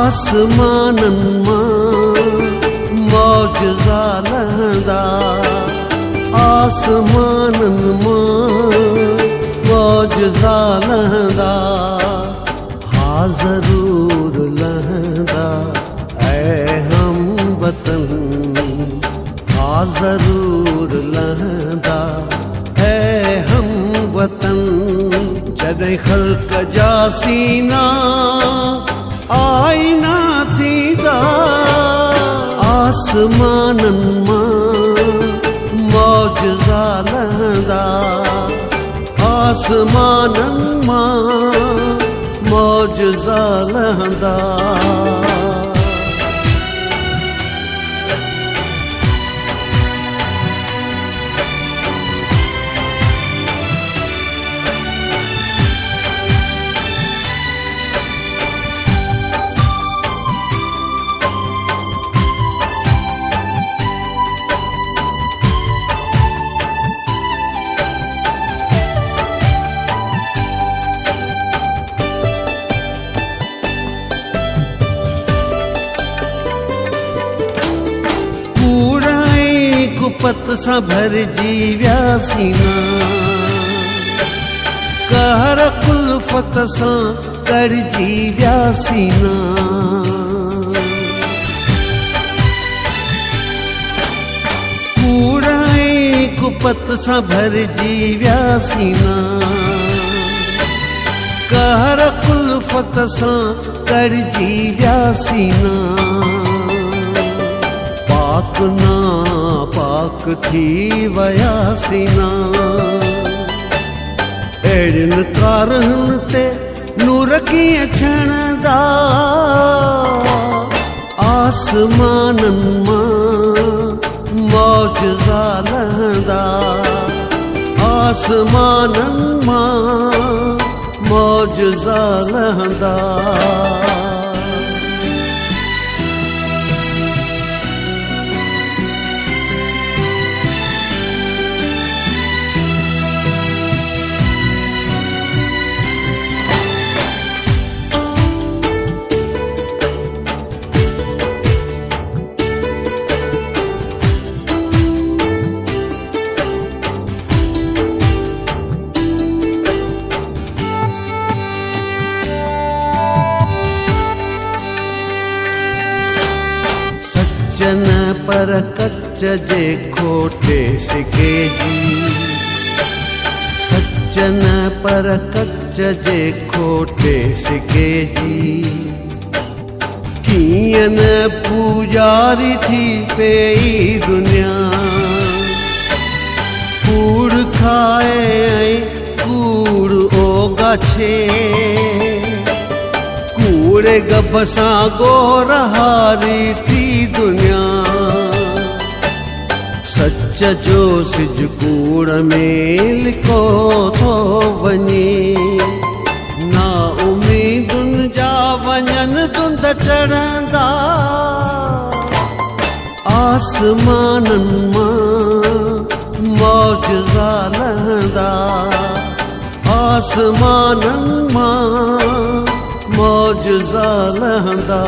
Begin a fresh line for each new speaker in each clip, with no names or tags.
आसमानन मां मौजज़ा लहंदा, आसमानन मां मौजज़ा लहंदा, हा ज़रूर लहंदा ऐ हम वतन, हा ज़रूर लहंदा ऐ हम वतन। जॾहिं ख़ल्क़ जा सीना आईना थींदा, आसमानन मां मौजज़ा लहंदा, आसमानन मां मौजज़ा लहंदा। कुपत सां भरजी व्यासीना, कहर कुल्फत सां करजी व्यासीना। कूड़ा कुपत सां भरजी व्यासीना, कहर कुल्फत सां करजी व्यासीना। पाक ना पाक थी वयासीना, अहिड़ियुनि कारहनि ते नूर कीअं छणंदा, आसमानन मां मौजज़ा लहंदा, आसमानन मां मौजज़ा लहंदा। सज्जन पर कच्च जे खोटे सिके जी, सज्जन पर कच्च जे खोटे सिके जी। कीअं न पूजारी थी पेई दुनिया, कूड़ खाए ऐं कूड़ ओगाछे, कूड़े गब सां गोरहारी थी दुनिया। सच जो सिज कूड़ में लिको थो वञे, ना उम्मीदुनि जा वञन धुंध चढ़ंदा, आसमानन मां मौजज़ा लहंदा, आसमानन मां मौजज़ा लहंदा।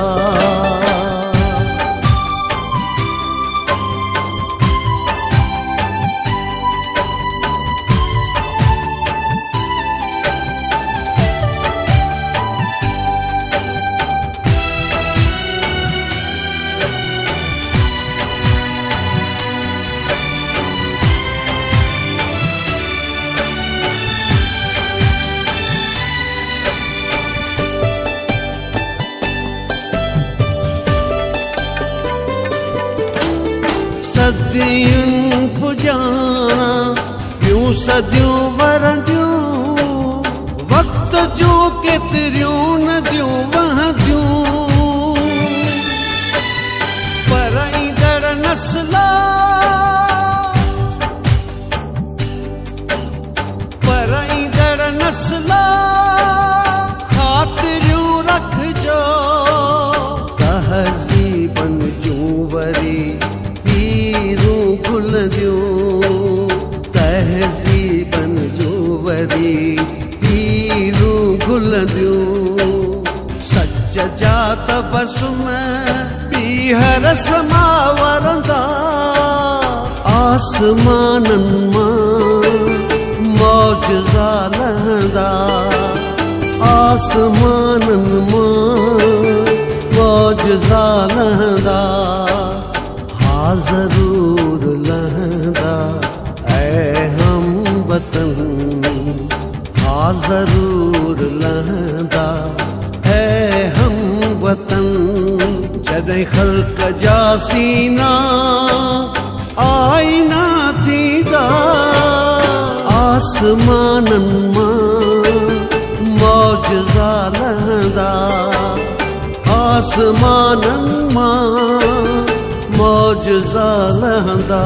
सदियुनि पुॼाणा ॿियूं सदियूं वरंदियूं, वक़्त जूं केतिरियूं नदियूं वहंदियूं, पर ईंदड़ नस्ला, पर ईंदड़ नस्ला ख़ातिरियूं रखजो, तहज़ीबनि जूं वरी तहज़ीबन जो वरी हीरूं घुलंदियूं। सच जात बस में पीहर समावरंदा आसमानन मां मौजज़ा लहंदा आसमानन मां मौजज़ा लहंदा हा ज़रूर लहंदा ऐ हम वतन हा ज़रूर लहंदा ऐ हम वतन जॾहिं ख़ल्क़ जा सीना आईना थींदा आसमानन मां मौजज़ा लहंदा आसमानन मां मौजज़ा लहंदा